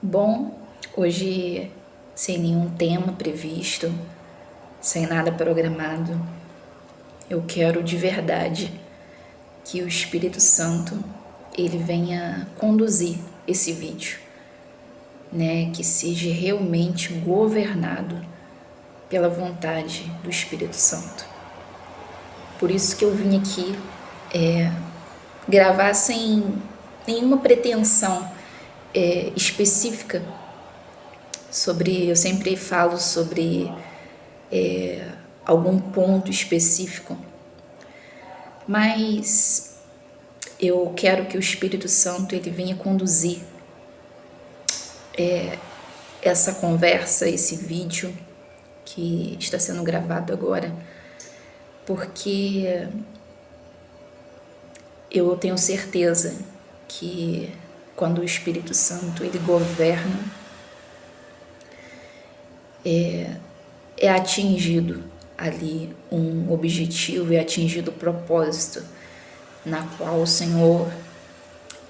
Bom, hoje sem nenhum tema previsto, sem nada programado, eu quero de verdade que o Espírito Santo ele venha conduzir esse vídeo, né? Que seja realmente governado pela vontade do Espírito Santo. Por isso que eu vim aqui gravar sem nenhuma pretensão específica sobre. Eu sempre falo sobre algum ponto específico, mas eu quero que o Espírito Santo ele venha conduzir essa conversa, esse vídeo que está sendo gravado agora, porque eu tenho certeza que quando o Espírito Santo ele governa, é atingido ali um objetivo, é atingido o propósito na qual o Senhor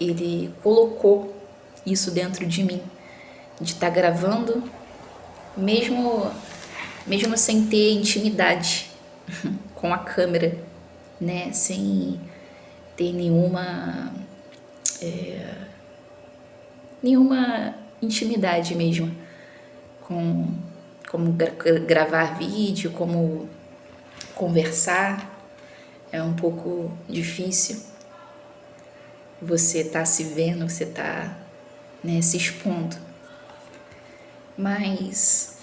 ele colocou isso dentro de mim, de estar gravando, mesmo sem ter intimidade com a câmera, né, sem ter nenhuma intimidade mesmo com como gravar vídeo, como conversar. É um pouco difícil você tá se vendo, você tá, né, se expondo. Mas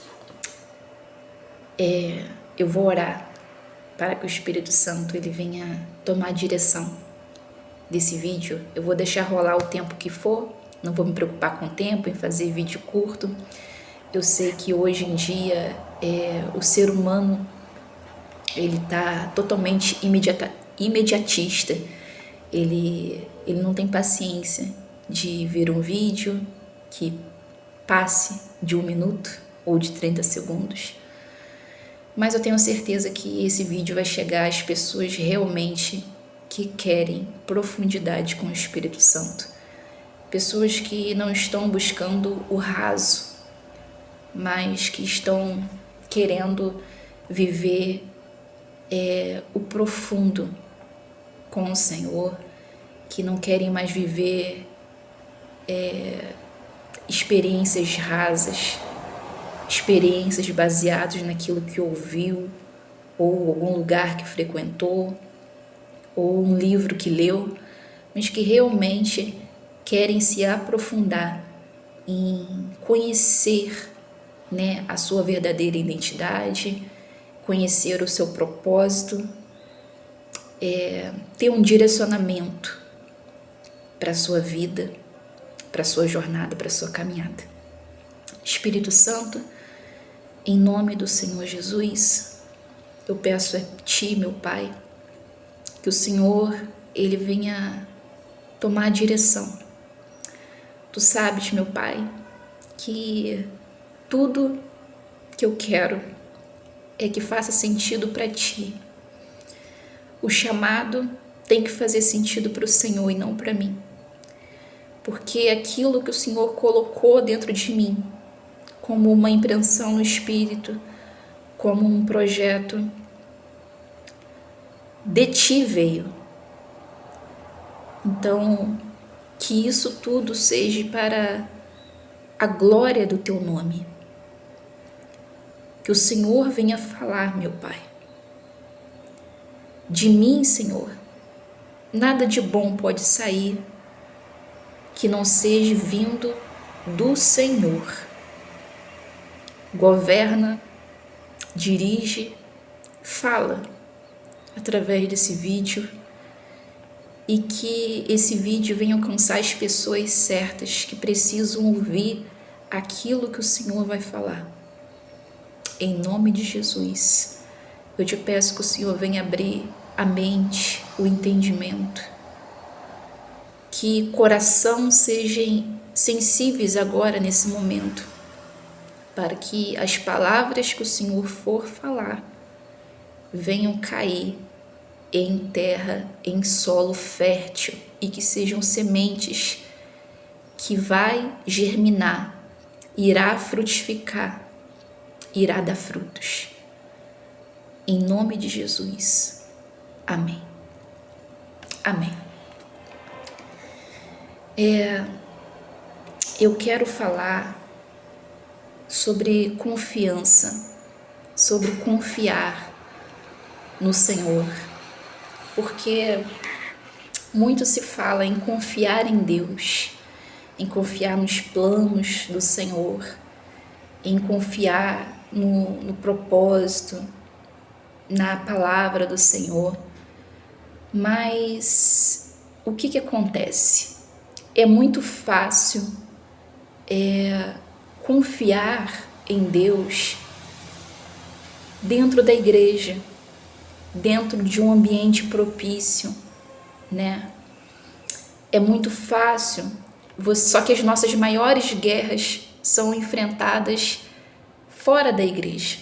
eu vou orar para que o Espírito Santo ele venha tomar a direção desse vídeo. Eu vou deixar rolar o tempo que for, não vou me preocupar com o tempo, em fazer vídeo curto. Eu sei que hoje em dia o ser humano ele tá totalmente imediatista. Ele não tem paciência de ver um vídeo que passe de 1 minuto ou de 30 segundos. Mas eu tenho certeza que esse vídeo vai chegar às pessoas realmente que querem profundidade com o Espírito Santo. Pessoas que não estão buscando o raso, mas que estão querendo viver o profundo com o Senhor, que não querem mais viver experiências rasas, experiências baseadas naquilo que ouviu, ou algum lugar que frequentou, ou um livro que leu, mas que realmente querem se aprofundar em conhecer, né, a sua verdadeira identidade, conhecer o seu propósito, ter um direcionamento para a sua vida, para a sua jornada, para a sua caminhada. Espírito Santo, em nome do Senhor Jesus, eu peço a Ti, meu Pai, que o Senhor ele venha tomar a direção. Tu sabes, meu Pai, que tudo que eu quero é que faça sentido para Ti. O chamado tem que fazer sentido para o Senhor e não para mim. Porque aquilo que o Senhor colocou dentro de mim, como uma impressão no espírito, como um projeto, de Ti veio. Então, que isso tudo seja para a glória do Teu nome. Que o Senhor venha falar, meu Pai. De mim, Senhor, nada de bom pode sair que não seja vindo do Senhor. Governa, dirige, fala através desse vídeo e que esse vídeo venha alcançar as pessoas certas que precisam ouvir aquilo que o Senhor vai falar. Em nome de Jesus, eu te peço que o Senhor venha abrir a mente, o entendimento, que coração sejam sensíveis agora nesse momento, para que as palavras que o Senhor for falar venham cair em terra, em solo fértil e que sejam sementes que vai germinar, irá frutificar, irá dar frutos. Em nome de Jesus. Amém. Amém. Eu quero falar sobre confiança, sobre confiar no Senhor, porque muito se fala em confiar em Deus, em confiar nos planos do Senhor, em confiar no propósito, na palavra do Senhor. Mas o que acontece? É muito fácil confiar em Deus dentro da igreja, dentro de um ambiente propício, né? É muito fácil, só que as nossas maiores guerras são enfrentadas fora da igreja.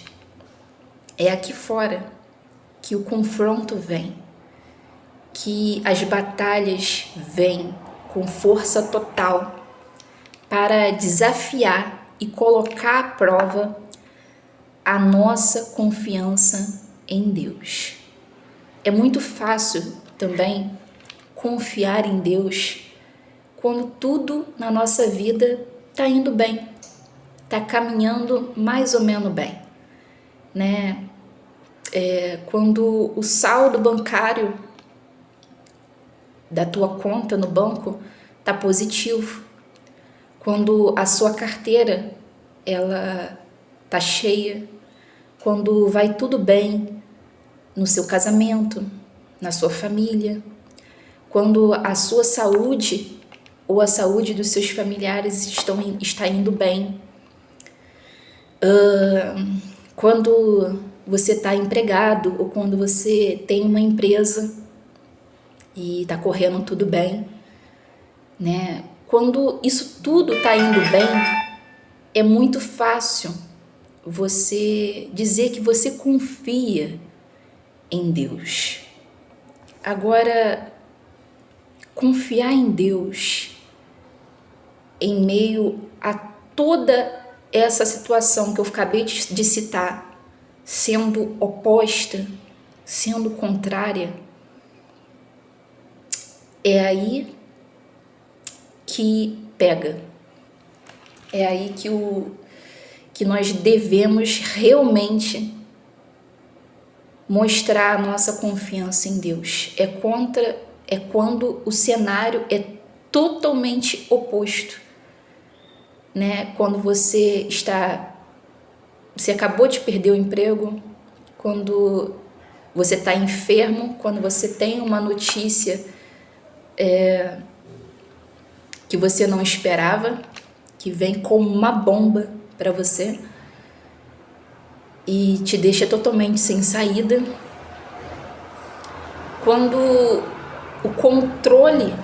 É aqui fora que o confronto vem, que as batalhas vêm com força total para desafiar e colocar à prova a nossa confiança em Deus. É muito fácil também confiar em Deus quando tudo na nossa vida está indo bem, está caminhando mais ou menos bem, né? Quando o saldo bancário da tua conta no banco está positivo, quando a sua carteira ela está cheia, quando vai tudo bem no seu casamento, na sua família, quando a sua saúde ou a saúde dos seus familiares está indo bem, quando você está empregado ou quando você tem uma empresa e está correndo tudo bem, né? Quando isso tudo está indo bem, é muito fácil você dizer que você confia em Deus. Agora, confiar em Deus em meio a toda essa situação que eu acabei de citar, sendo oposta, sendo contrária, é aí que pega. É aí que nós devemos realmente mostrar a nossa confiança em Deus. É quando o cenário é totalmente oposto, né? Quando você acabou de perder o emprego, quando você está enfermo, quando você tem uma notícia que você não esperava, que vem como uma bomba para você e te deixa totalmente sem saída. Quando o controle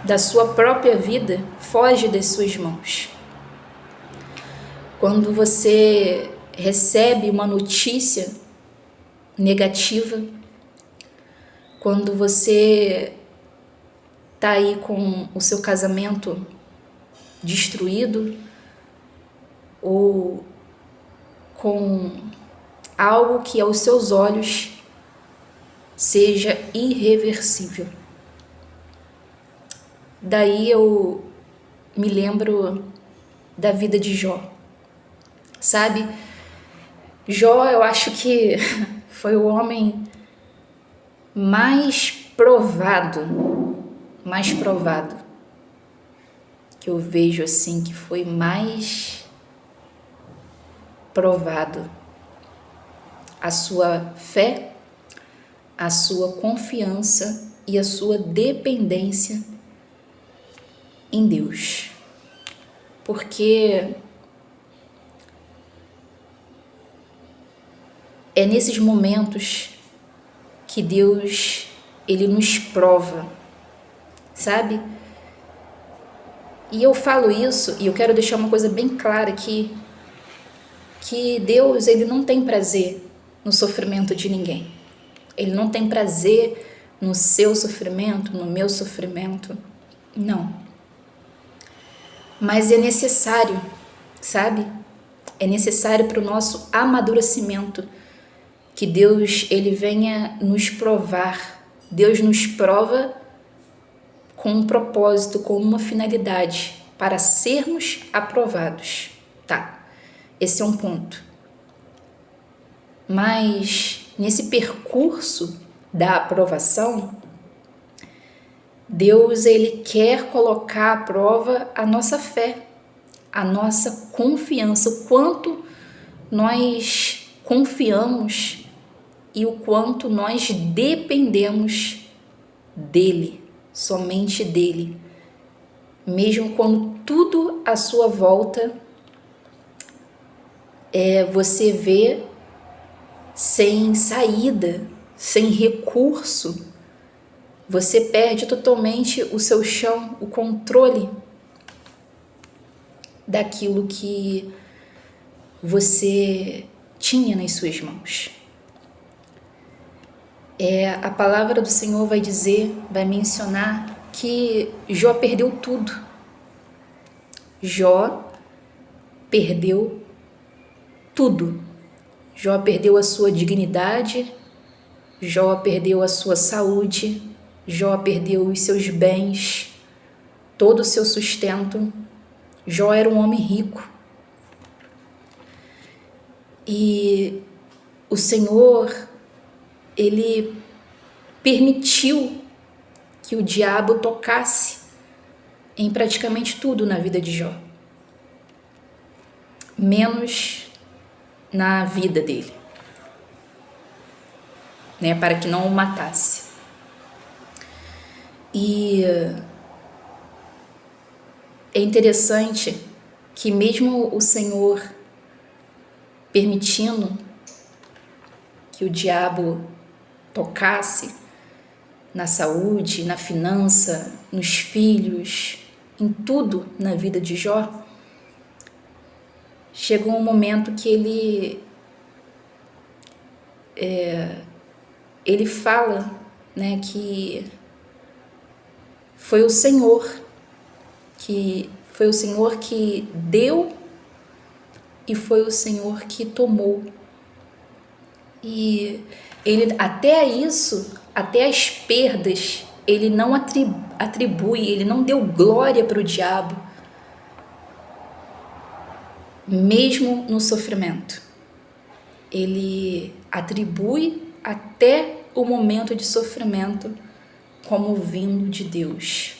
da sua própria vida foge das suas mãos. Quando você recebe uma notícia negativa, quando você está aí com o seu casamento destruído ou com algo que aos seus olhos seja irreversível. Daí eu me lembro da vida de Jó. Sabe, Jó, eu acho que foi o homem mais provado que eu vejo assim, que foi mais provado a sua fé, a sua confiança e a sua dependência em Deus. Porque é nesses momentos que Deus, ele nos prova, sabe? E eu falo isso e eu quero deixar uma coisa bem clara aqui, que Deus, ele não tem prazer no sofrimento de ninguém. Ele não tem prazer no seu sofrimento, no meu sofrimento. Não. mas é necessário, sabe? É necessário para o nosso amadurecimento que Deus ele venha nos provar. Deus nos prova com um propósito, com uma finalidade, para sermos aprovados. Tá, esse é um ponto. Mas nesse percurso da aprovação, Deus ele quer colocar à prova a nossa fé, a nossa confiança, o quanto nós confiamos e o quanto nós dependemos dele, somente dele, mesmo quando tudo à sua volta você vê sem saída, sem recurso, você perde totalmente o seu chão, o controle daquilo que você tinha nas suas mãos. A palavra do Senhor vai dizer, vai mencionar que Jó perdeu tudo. Jó perdeu tudo. Jó perdeu a sua dignidade, Jó perdeu a sua saúde, Jó perdeu os seus bens, todo o seu sustento. Jó era um homem rico. E o Senhor, ele permitiu que o diabo tocasse em praticamente tudo na vida de Jó, menos na vida dele, né, para que não o matasse. E é interessante que mesmo o Senhor permitindo que o diabo tocasse na saúde, na finança, nos filhos, em tudo na vida de Jó, chegou um momento que ele fala, né, que foi o Senhor que deu e foi o Senhor que tomou. E ele até isso, até as perdas, ele não atribui, ele não deu glória para o diabo, mesmo no sofrimento. Ele atribui até o momento de sofrimento como vindo de Deus.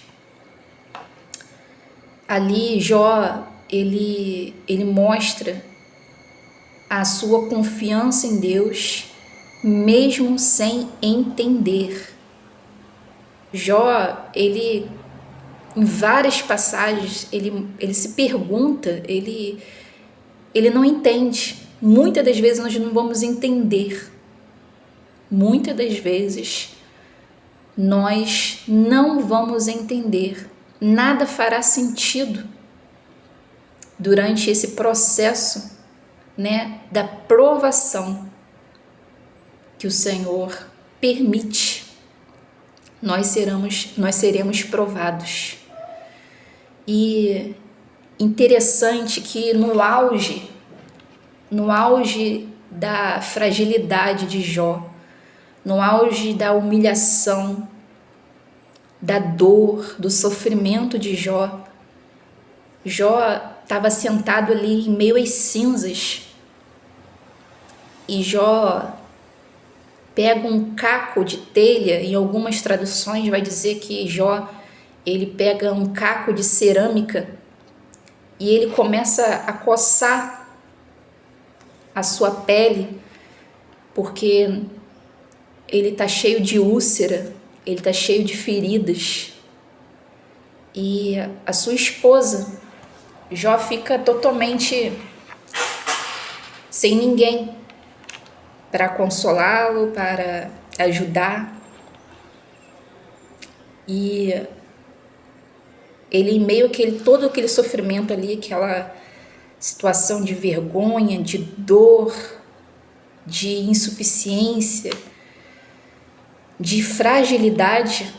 Ali Jó, ele mostra a sua confiança em Deus, mesmo sem entender. Jó, ele em várias passagens, ele se pergunta, ele não entende. Muitas das vezes nós não vamos entender. Muitas das vezes nós não vamos entender. Nada fará sentido durante esse processo, né, da provação que o Senhor permite. Nós seremos provados. E interessante que no auge da fragilidade de Jó, no auge da humilhação, da dor, do sofrimento de Jó, Jó estava sentado ali em meio às cinzas, e Jó pega um caco de telha. Em algumas traduções vai dizer que Jó, ele pega um caco de cerâmica e ele começa a coçar a sua pele, porque ele está cheio de úlcera, ele está cheio de feridas. E a sua esposa, Jó, fica totalmente sem ninguém para consolá-lo, para ajudar. E ele, em meio a todo aquele sofrimento ali, aquela situação de vergonha, de dor, de insuficiência, de fragilidade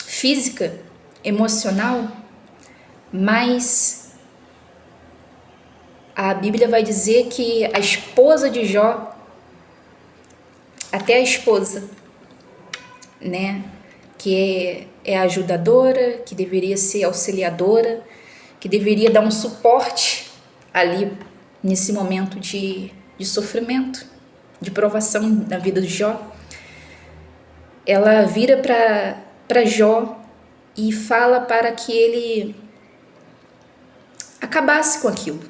física, emocional, Mas a Bíblia vai dizer que a esposa de Jó, até a esposa, né, que é ajudadora, que deveria ser auxiliadora, que deveria dar um suporte ali nesse momento de sofrimento, de provação na vida de Jó, ela vira para Jó e fala para que ele acabasse com aquilo.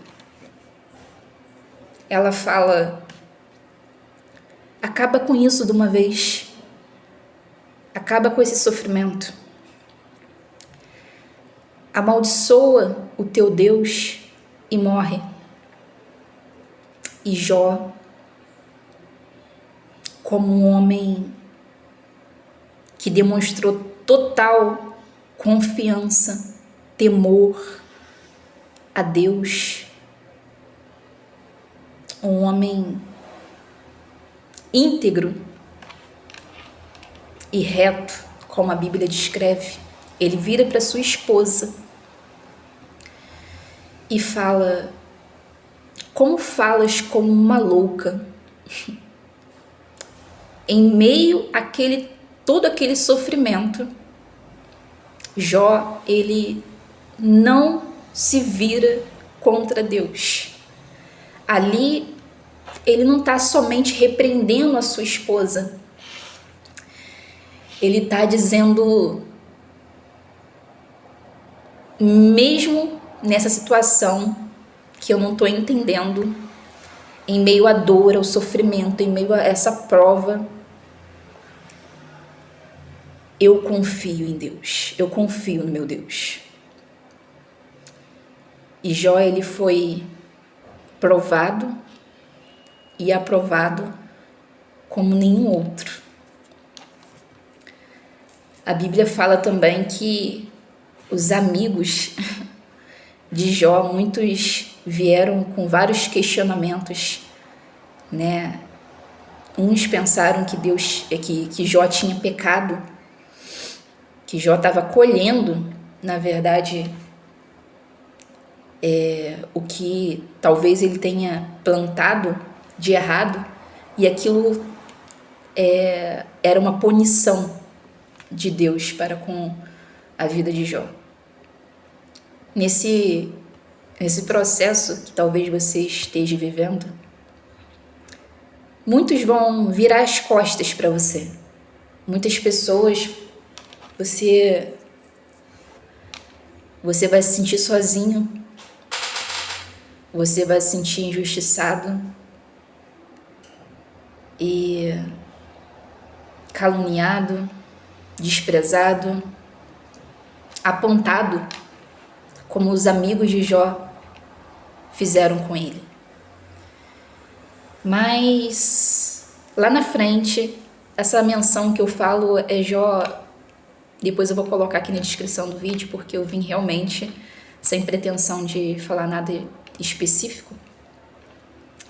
Ela fala: acaba com isso de uma vez, acaba com esse sofrimento, amaldiçoa o teu Deus e morre. E Jó, como um homem que demonstrou total confiança, temor a Deus, um homem íntegro e reto, como a Bíblia descreve, ele vira para sua esposa e fala: como falas como uma louca? Em meio àquele todo aquele sofrimento, Jó, ele não se vira contra Deus. Ali, ele não está somente repreendendo a sua esposa, ele está dizendo: mesmo nessa situação que eu não estou entendendo, em meio à dor, ao sofrimento, em meio a essa prova, eu confio em Deus, eu confio no meu Deus. E Jó, ele foi provado e aprovado como nenhum outro. A Bíblia fala também que os amigos de Jó, muitos vieram com vários questionamentos, né? Uns pensaram que Jó tinha pecado, que Jó estava colhendo, na verdade, o que talvez ele tenha plantado de errado, e aquilo era uma punição de Deus para com a vida de Jó. Nesse processo que talvez você esteja vivendo, muitos vão virar as costas para você. Muitas pessoas, você vai se sentir sozinho, você vai se sentir injustiçado e caluniado, desprezado, apontado, como os amigos de Jó fizeram com ele. Mas lá na frente, essa menção que eu falo é Jó. Depois eu vou colocar aqui na descrição do vídeo, porque eu vim realmente sem pretensão de falar nada específico,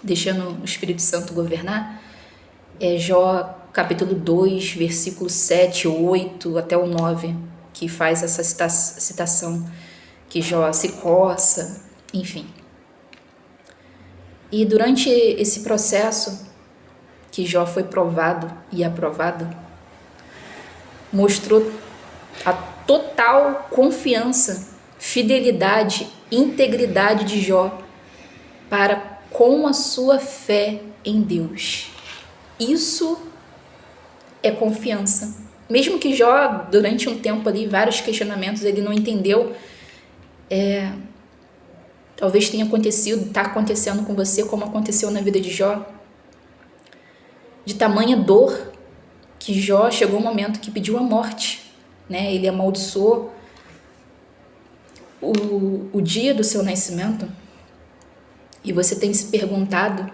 deixando o Espírito Santo governar. É Jó capítulo 2, versículo 7, 8 até o 9, que faz essa citação, que Jó se coça, enfim. E durante esse processo que Jó foi provado e aprovado, mostrou a total confiança, fidelidade, integridade de Jó para com a sua fé em Deus. Isso é confiança. Mesmo que Jó, durante um tempo ali, vários questionamentos, ele não entendeu, talvez tenha acontecido, está acontecendo com você como aconteceu na vida de Jó, de tamanha dor que Jó chegou um momento que pediu a morte, né? Ele amaldiçoou o dia do seu nascimento. E você tem se perguntado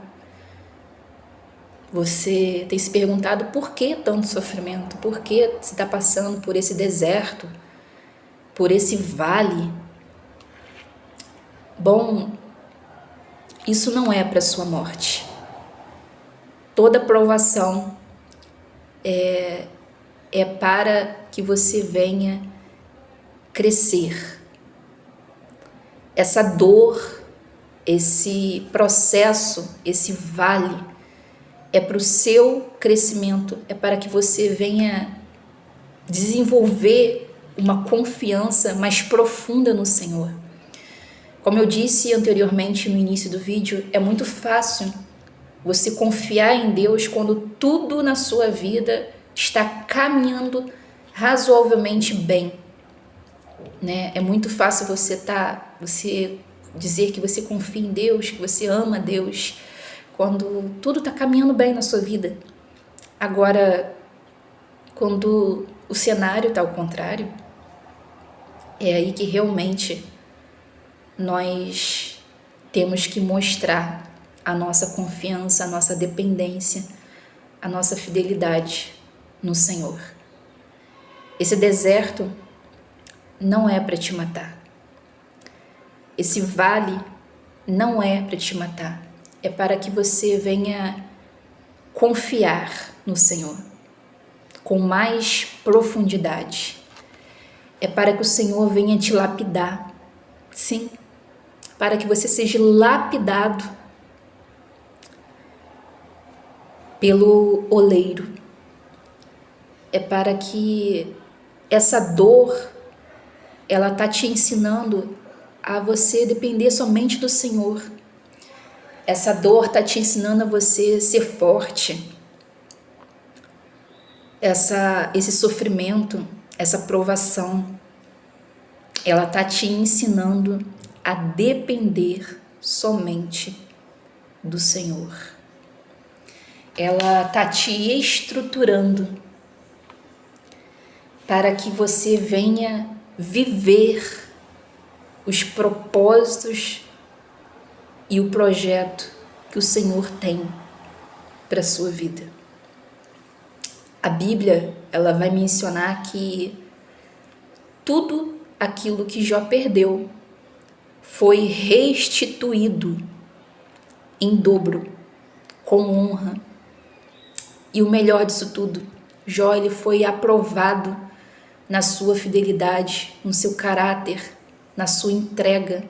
por que tanto sofrimento? Por que você está passando por esse deserto, por esse vale? Bom, isso não é para sua morte. Toda provação é para que você venha crescer, essa dor, esse processo, esse vale, é para o seu crescimento, é para que você venha desenvolver uma confiança mais profunda no Senhor. Como eu disse anteriormente no início do vídeo, é muito fácil você confiar em Deus quando tudo na sua vida está caminhando razoavelmente bem, né? É muito fácil você dizer que você confia em Deus, que você ama Deus, quando tudo está caminhando bem na sua vida. Agora, quando o cenário está ao contrário, é aí que realmente nós temos que mostrar a nossa confiança, a nossa dependência, a nossa fidelidade no Senhor. Esse deserto não é para te matar. Esse vale não é para te matar. É para que você venha confiar no Senhor com mais profundidade. É para que o Senhor venha te lapidar. Sim, para que você seja lapidado pelo oleiro. É para que essa dor, ela está te ensinando a você depender somente do Senhor. Essa dor está te ensinando a você ser forte. Esse sofrimento, essa provação, ela está te ensinando a depender somente do Senhor. Ela está te estruturando para que você venha viver os propósitos e o projeto que o Senhor tem para a sua vida. A Bíblia, ela vai mencionar que tudo aquilo que Jó perdeu foi restituído em dobro, com honra. E o melhor disso tudo, Jó, ele foi aprovado na sua fidelidade, no seu caráter, na sua entrega.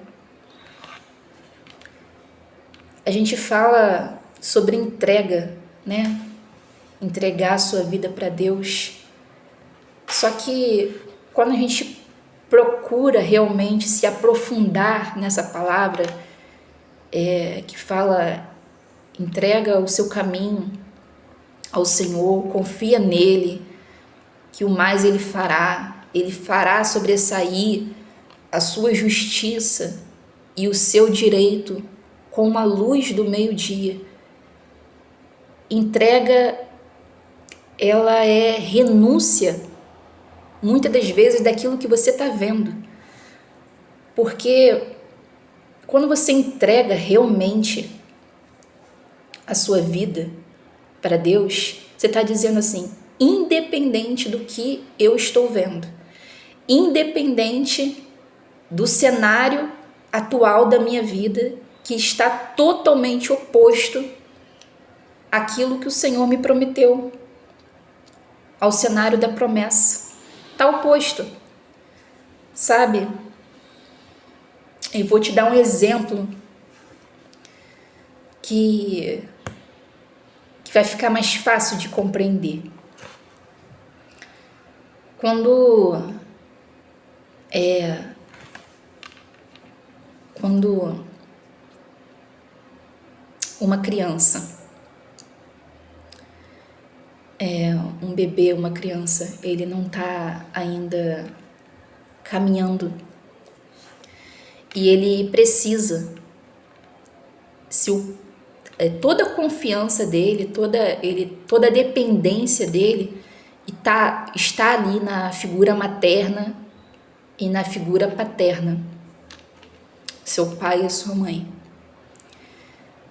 A gente fala sobre entrega, né? Entregar a sua vida para Deus. Só que quando a gente procura realmente se aprofundar nessa palavra, que fala, entrega o seu caminho ao Senhor, confia nele, que o mais ele fará sobressair a sua justiça e o seu direito como a luz do meio-dia. Entrega, ela é renúncia, muitas das vezes, daquilo que você está vendo. Porque quando você entrega realmente a sua vida para Deus, você está dizendo assim, independente do que eu estou vendo, independente do cenário atual da minha vida, que está totalmente oposto àquilo que o Senhor me prometeu, ao cenário da promessa. Está oposto, sabe? Eu vou te dar um exemplo que vai ficar mais fácil de compreender. Quando uma criança, um bebê, uma criança, ele não está ainda caminhando e ele precisa, toda a confiança dele, toda a dependência dele está ali na figura materna e na figura paterna, seu pai e sua mãe.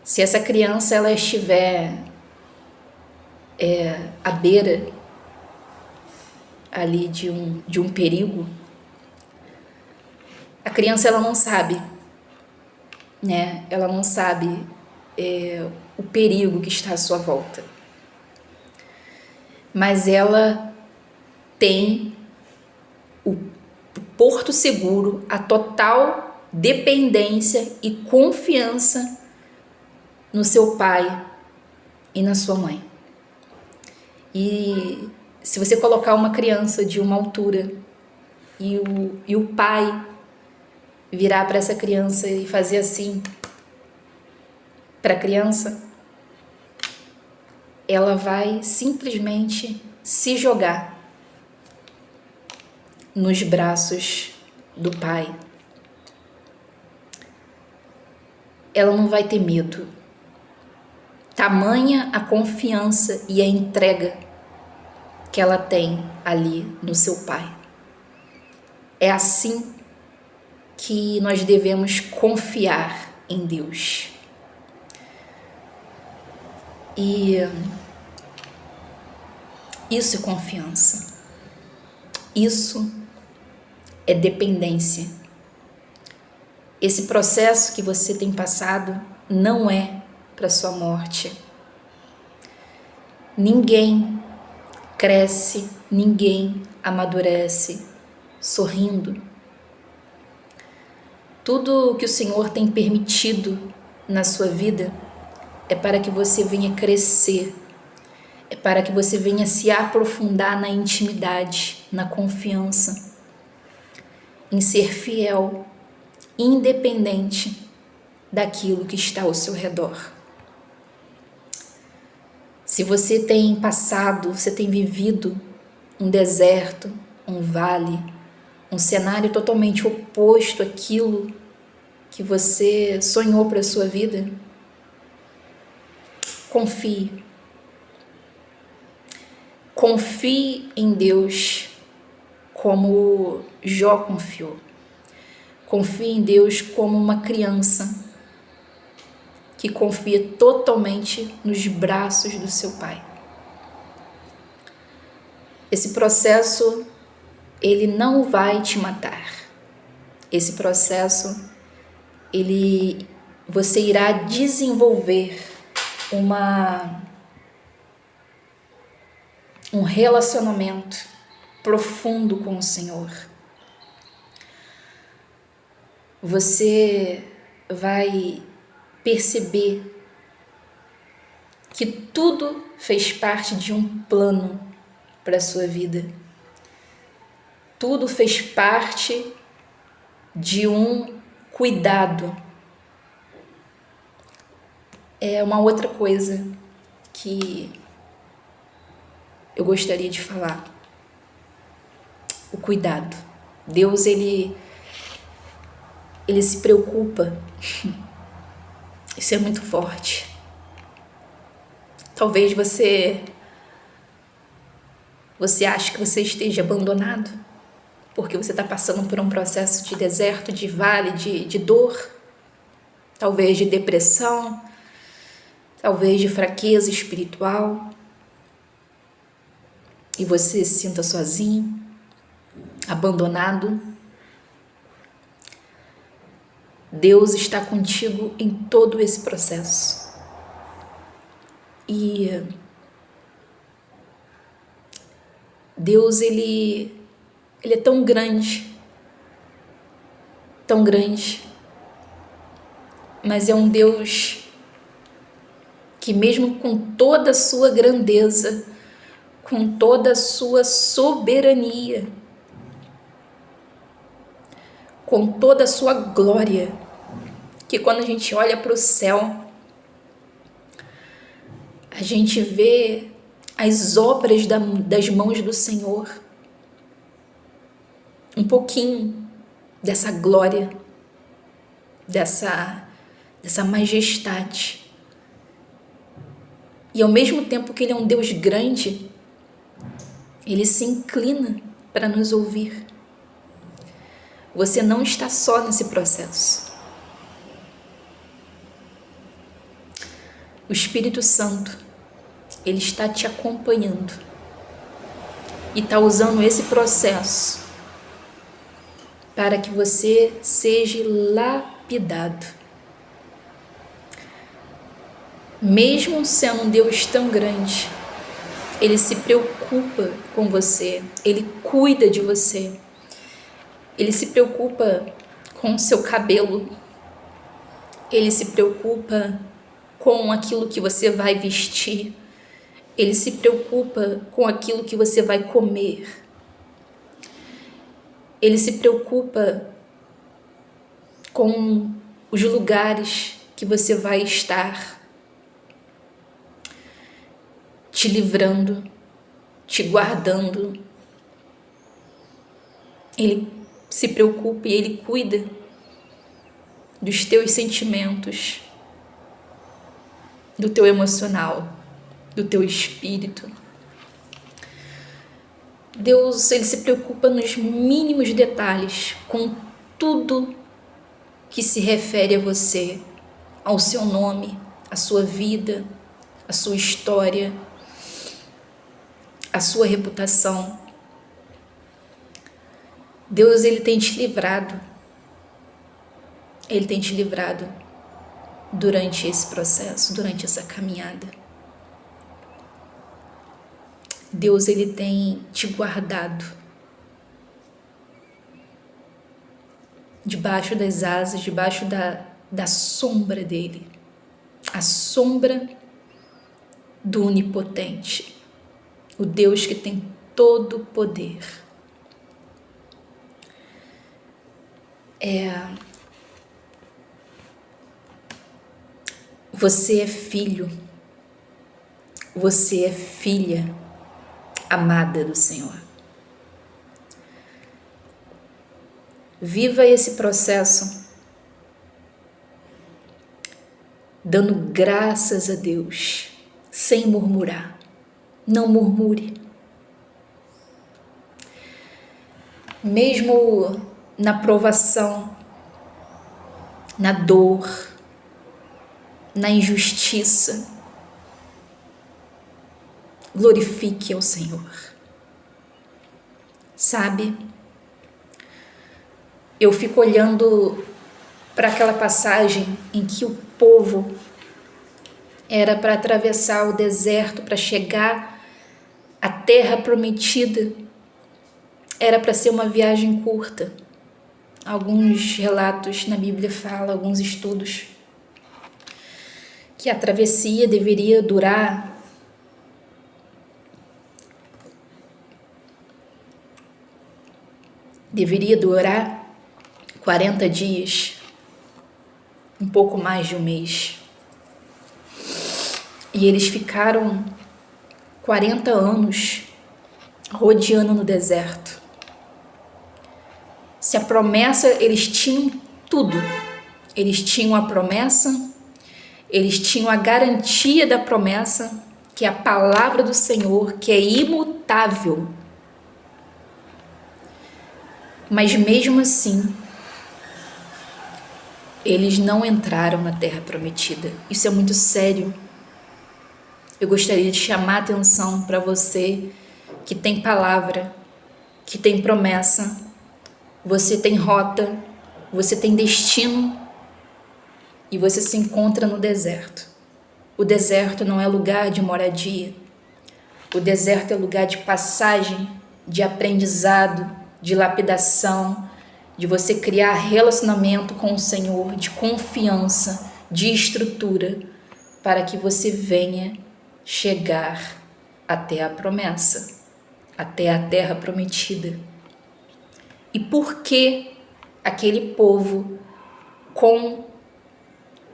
Se essa criança ela estiver à beira ali de um perigo, a criança ela não sabe, né? Ela não sabe o perigo que está à sua volta, mas ela tem o porto seguro, a total dependência e confiança no seu pai e na sua mãe. E se você colocar uma criança de uma altura e o pai virar para essa criança e fazer assim para a criança, ela vai simplesmente se jogar nos braços do pai. Ela não vai ter medo. Tamanha a confiança e a entrega que ela tem ali no seu pai. É assim que nós devemos confiar em Deus. E isso é confiança. Isso é dependência. Esse processo que você tem passado não é para sua morte. Ninguém cresce, ninguém amadurece sorrindo. Tudo que o Senhor tem permitido na sua vida é para que você venha crescer, é para que você venha se aprofundar na intimidade, na confiança, em ser fiel, independente daquilo que está ao seu redor. Se você tem passado, você tem vivido um deserto, um vale, um cenário totalmente oposto àquilo que você sonhou para a sua vida, confie. Confie em Deus como Jó confiou. Confie em Deus como uma criança que confia totalmente nos braços do seu pai. Esse processo, ele não vai te matar. Esse processo, você irá desenvolver um relacionamento profundo com o Senhor. Você vai perceber que tudo fez parte de um plano para a sua vida. Tudo fez parte de um cuidado. É uma outra coisa que eu gostaria de falar. O cuidado. Deus, ele se preocupa. Isso é muito forte. Talvez você ache que você esteja abandonado, porque você está passando por um processo de deserto, de vale, de dor, talvez de depressão, talvez de fraqueza espiritual, e você se sinta sozinho, abandonado. Deus está contigo em todo esse processo. E Deus, ele é tão grande, mas é um Deus que mesmo com toda a sua grandeza, com toda a sua soberania, com toda a sua glória, que quando a gente olha para o céu, a gente vê as obras das mãos do Senhor, um pouquinho dessa glória, dessa majestade. E ao mesmo tempo que Ele é um Deus grande, Ele se inclina para nos ouvir. Você não está só nesse processo. O Espírito Santo, ele está te acompanhando e está usando esse processo para que você seja lapidado. Mesmo sendo um Deus tão grande, ele se preocupa com você, ele cuida de você, ele se preocupa com o seu cabelo. Ele se preocupa com aquilo que você vai vestir. Ele se preocupa com aquilo que você vai comer. Ele se preocupa com os lugares que você vai estar, te livrando, te guardando. Ele se preocupa e Ele cuida dos teus sentimentos, do teu emocional, do teu espírito. Deus, Ele se preocupa nos mínimos detalhes, com tudo que se refere a você, ao seu nome, à sua vida, à sua história, à sua reputação. Deus, Ele tem te livrado. Ele tem te livrado durante esse processo, durante essa caminhada. Deus, Ele tem te guardado debaixo das asas, debaixo da sombra dEle, a sombra do Onipotente, o Deus que tem todo o poder. Você é filho, você é filha amada do Senhor. Viva esse processo dando graças a Deus, sem murmurar. Não murmure. Mesmo na provação, na dor, na injustiça, glorifique ao Senhor. Sabe, eu fico olhando para aquela passagem em que o povo era para atravessar o deserto, para chegar à terra prometida. Era para ser uma viagem curta. Alguns relatos na Bíblia falam, alguns estudos, que a travessia deveria durar deveria durar 40 dias, um pouco mais de um mês. E eles ficaram 40 anos rodeando no deserto. Se a promessa, eles tinham tudo. Eles tinham a promessa, eles tinham a garantia da promessa, que é a palavra do Senhor, que é imutável. Mas mesmo assim, eles não entraram na terra prometida. Isso é muito sério. Eu gostaria de chamar a atenção para você que tem palavra, que tem promessa, você tem rota, você tem destino e você se encontra no deserto. O deserto não é lugar de moradia. O deserto é lugar de passagem, de aprendizado, de lapidação, de você criar relacionamento com o Senhor, de confiança, de estrutura, para que você venha chegar até a promessa, até a terra prometida. E por que aquele povo, com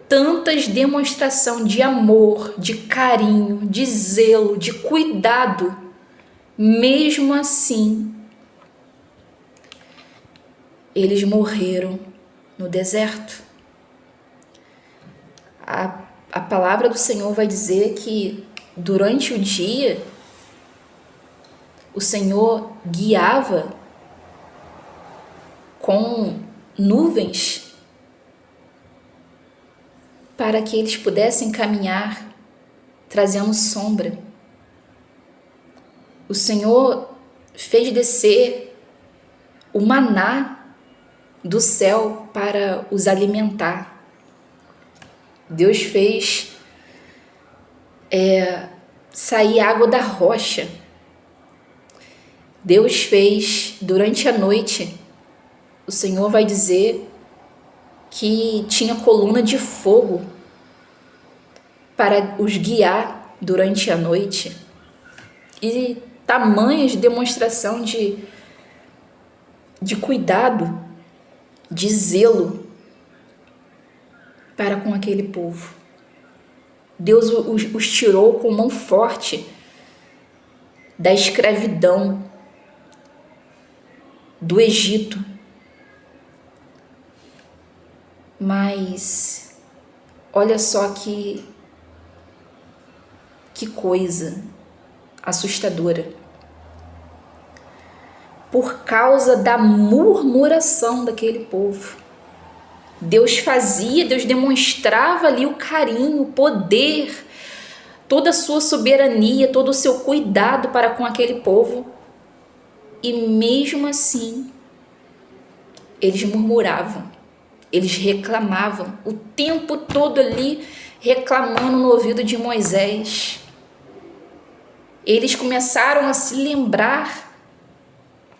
tantas demonstrações de amor, de carinho, de zelo, de cuidado, mesmo assim, eles morreram no deserto? A palavra do Senhor vai dizer que durante o dia o Senhor guiava com nuvens para que eles pudessem caminhar trazendo sombra. O Senhor fez descer o maná do céu para os alimentar. Deus fez sair água da rocha. Deus fez durante a noite. O Senhor vai dizer que tinha coluna de fogo para os guiar durante a noite, e tamanhas demonstração de cuidado, de zelo para com aquele povo. Deus os tirou com mão forte da escravidão do Egito. Mas olha só que coisa assustadora. Por causa da murmuração daquele povo, Deus demonstrava ali o carinho, o poder, toda a sua soberania, todo o seu cuidado para com aquele povo. E mesmo assim, eles murmuravam, eles reclamavam, o tempo todo ali reclamando no ouvido de Moisés. Eles começaram a se lembrar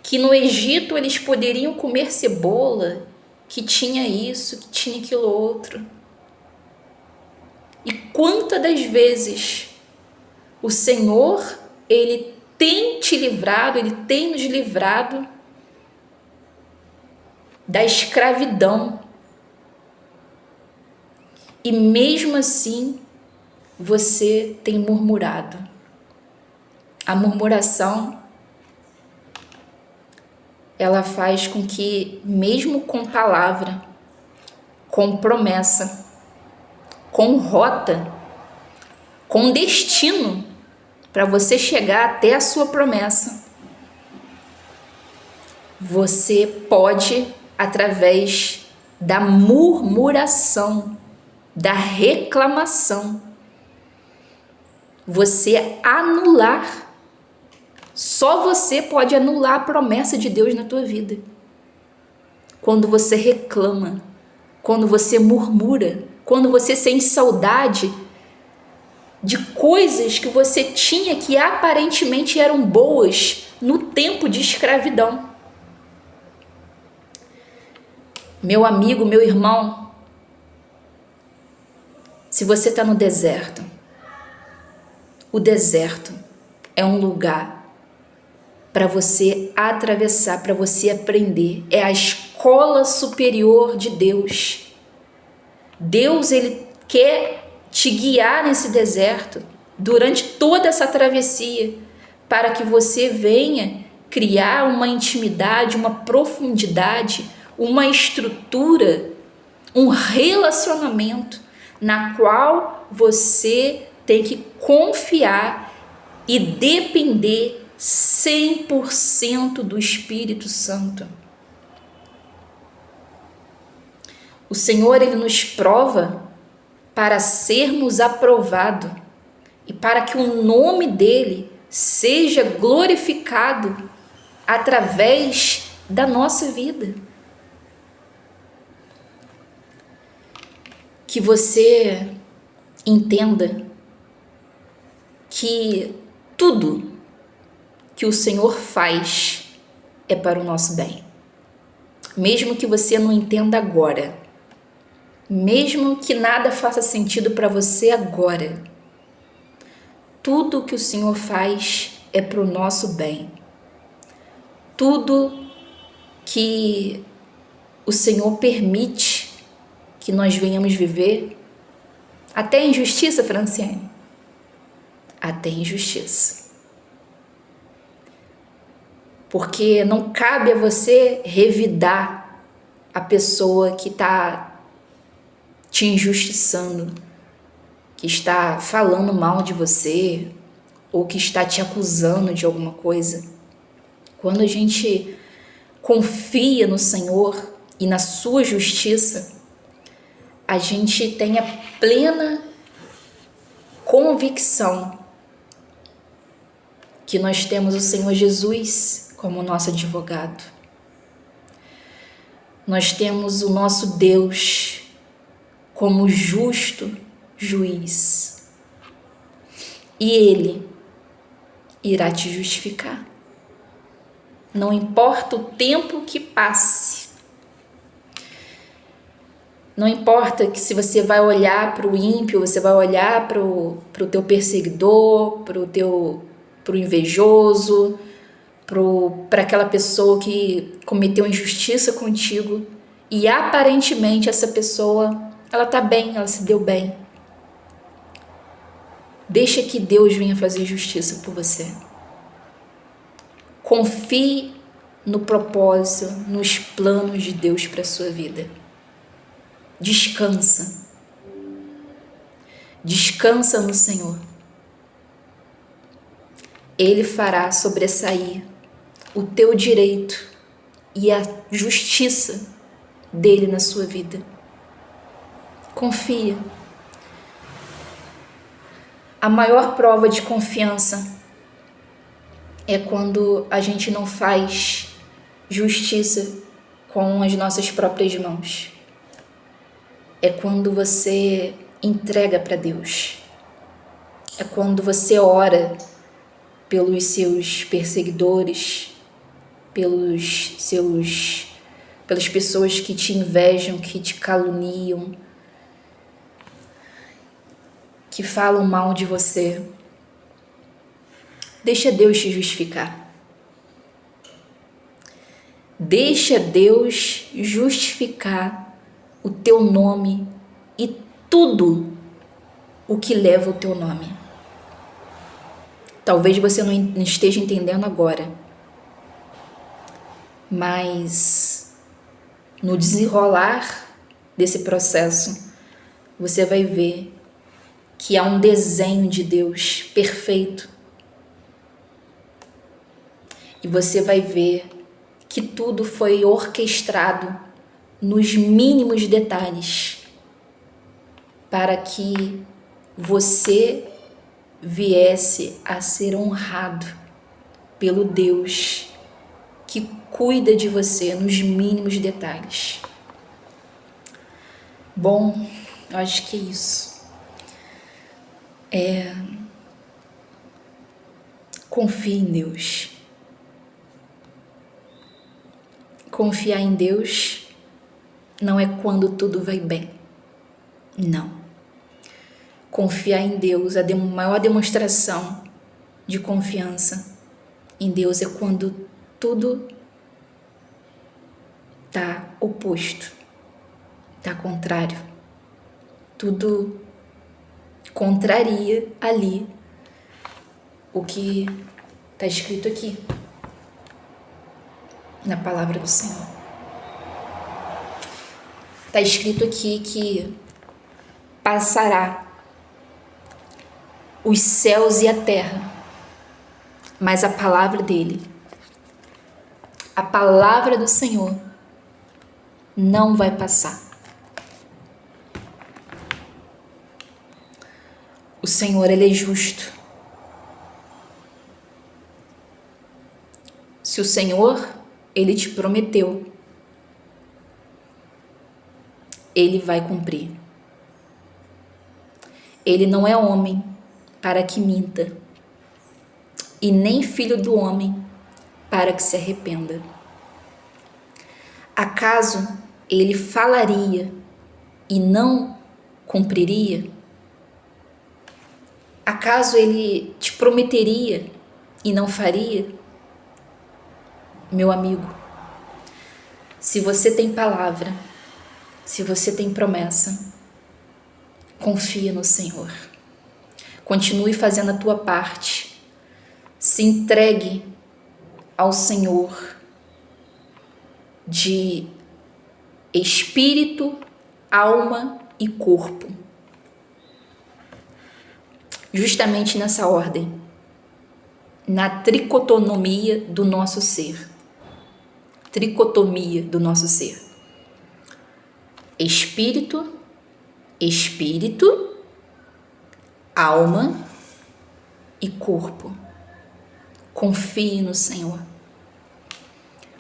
que no Egito eles poderiam comer cebola, que tinha isso, que tinha aquilo outro. E quantas das vezes o Senhor, Ele tem te livrado, Ele tem nos livrado da escravidão. E mesmo assim, você tem murmurado. A murmuração, ela faz com que, mesmo com palavra, com promessa, com rota, com destino, para você chegar até a sua promessa, você pode, através da murmuração, da reclamação, você anular. Só você pode anular a promessa de Deus na tua vida. Quando você reclama, quando você murmura, quando você sente saudade de coisas que você tinha que aparentemente eram boas no tempo de escravidão. Meu amigo, meu irmão, se você está no deserto, o deserto é um lugar para você atravessar, para você aprender. É a escola superior de Deus. Deus, Ele quer te guiar nesse deserto durante toda essa travessia, para que você venha criar uma intimidade, uma profundidade, uma estrutura, um relacionamento na qual você tem que confiar e depender 100% do Espírito Santo. O Senhor, Ele nos prova para sermos aprovados e para que o nome dEle seja glorificado através da nossa vida. Que você entenda que tudo que o Senhor faz é para o nosso bem. Mesmo que você não entenda agora, mesmo que nada faça sentido para você agora, tudo que o Senhor faz é para o nosso bem. Tudo que o Senhor permite que nós venhamos viver, até injustiça, Franciane, até injustiça. Porque não cabe a você revidar a pessoa que está te injustiçando, que está falando mal de você ou que está te acusando de alguma coisa. Quando a gente confia no Senhor e na sua justiça, a gente tem a plena convicção que nós temos o Senhor Jesus como nosso advogado. Nós temos o nosso Deus como justo juiz. E Ele irá te justificar. Não importa o tempo que passe. Não importa que se você vai olhar para o ímpio, você vai olhar para o teu perseguidor, para o invejoso, para aquela pessoa que cometeu injustiça contigo e aparentemente essa pessoa, ela tá bem, ela se deu bem. Deixa que Deus venha fazer justiça por você. Confie no propósito, nos planos de Deus para a sua vida. Descansa. Descansa no Senhor. Ele fará sobressair o teu direito e a justiça dele na sua vida. Confia. A maior prova de confiança é quando a gente não faz justiça com as nossas próprias mãos. É quando você entrega para Deus. É quando você ora pelos seus perseguidores, pelas pessoas que te invejam, que te caluniam, que falam mal de você. Deixa Deus te justificar. Deixa Deus justificar o teu nome e tudo o que leva o teu nome. Talvez você não esteja entendendo agora, mas no desenrolar desse processo, você vai ver que há um desenho de Deus perfeito. E você vai ver que tudo foi orquestrado nos mínimos detalhes para que você viesse a ser honrado pelo Deus que cuida de você nos mínimos detalhes. Bom, eu acho que é isso. Confie em Deus. Confiar em Deus não é quando tudo vai bem. Não. Confiar em Deus, a maior demonstração de confiança em Deus é quando tudo está oposto, está contrário. Tudo contraria ali o que está escrito aqui na palavra do Senhor. Está escrito aqui que passará os céus e a terra, mas a palavra dele, a palavra do Senhor, não vai passar. O Senhor, ele é justo. Se o Senhor, ele te prometeu, ele vai cumprir. Ele não é homem para que minta, e nem filho do homem para que se arrependa. Acaso ele falaria e não cumpriria? Acaso ele te prometeria e não faria? Meu amigo, se você tem palavra, se você tem promessa, confia no Senhor. Continue fazendo a tua parte. Se entregue ao Senhor de espírito, alma e corpo. Justamente nessa ordem, na tricotomia do nosso ser. Tricotomia do nosso ser. Espírito, alma e corpo. Confie no Senhor.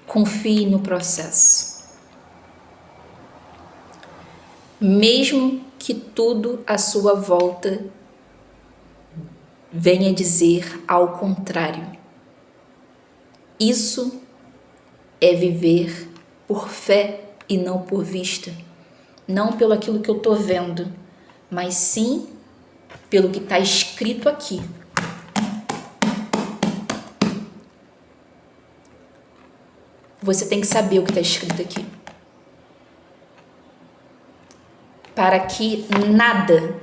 Confie no processo. Mesmo que tudo à sua volta venha dizer ao contrário. Isso é viver por fé e não por vista. não pelo aquilo que eu estou vendo, mas sim pelo que está escrito aqui. Você tem que saber o que está escrito aqui, para que nada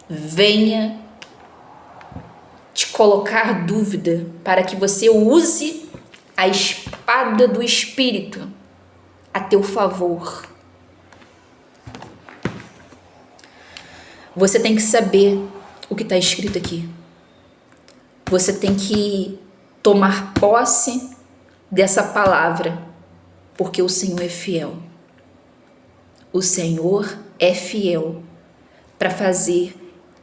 venha te colocar dúvida, para que você use a espada do Espírito a teu favor. Você tem que saber o que está escrito aqui. Você tem que tomar posse dessa palavra, porque o Senhor é fiel. O Senhor é fiel para fazer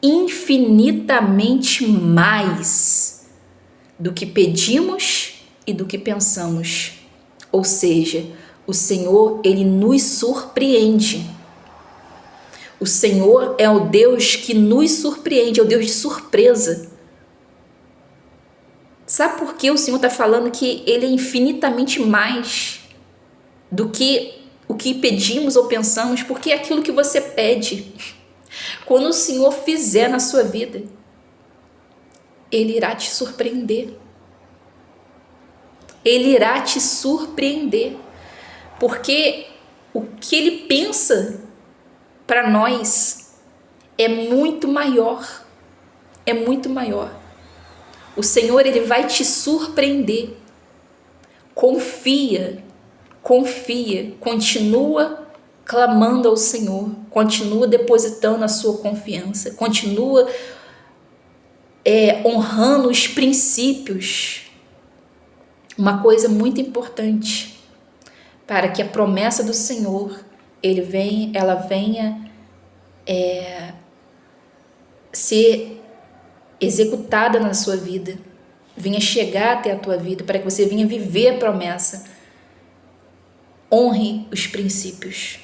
infinitamente mais do que pedimos e do que pensamos. Ou seja, o Senhor, ele nos surpreende. O Senhor é o Deus que nos surpreende, é o Deus de surpresa. Sabe por que o Senhor está falando que ele é infinitamente mais do que o que pedimos ou pensamos? Porque é aquilo que você pede. Quando o Senhor fizer na sua vida, ele irá te surpreender. Ele irá te surpreender. Porque o que ele pensa para nós é muito maior. É muito maior. O Senhor, ele vai te surpreender. Confia, continua clamando ao Senhor, continua depositando a sua confiança, continua honrando os princípios. Uma coisa muito importante, para que a promessa do Senhor ela venha ser executada na sua vida, venha chegar até a tua vida, para que você venha viver a promessa. Honre os princípios.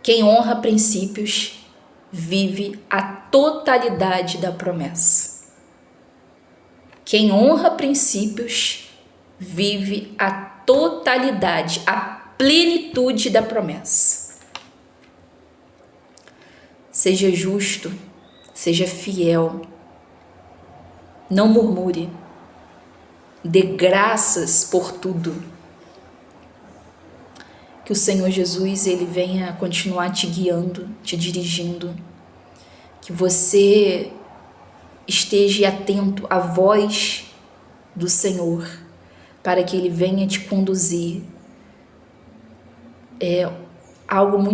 Quem honra princípios vive a totalidade da promessa. Quem honra princípios vive a totalidade, a plenitude da promessa. Seja justo, seja fiel, não murmure, dê graças por tudo. Que o Senhor Jesus, ele venha continuar te guiando, te dirigindo, que você esteja atento à voz do Senhor, para que ele venha te conduzir. É algo muito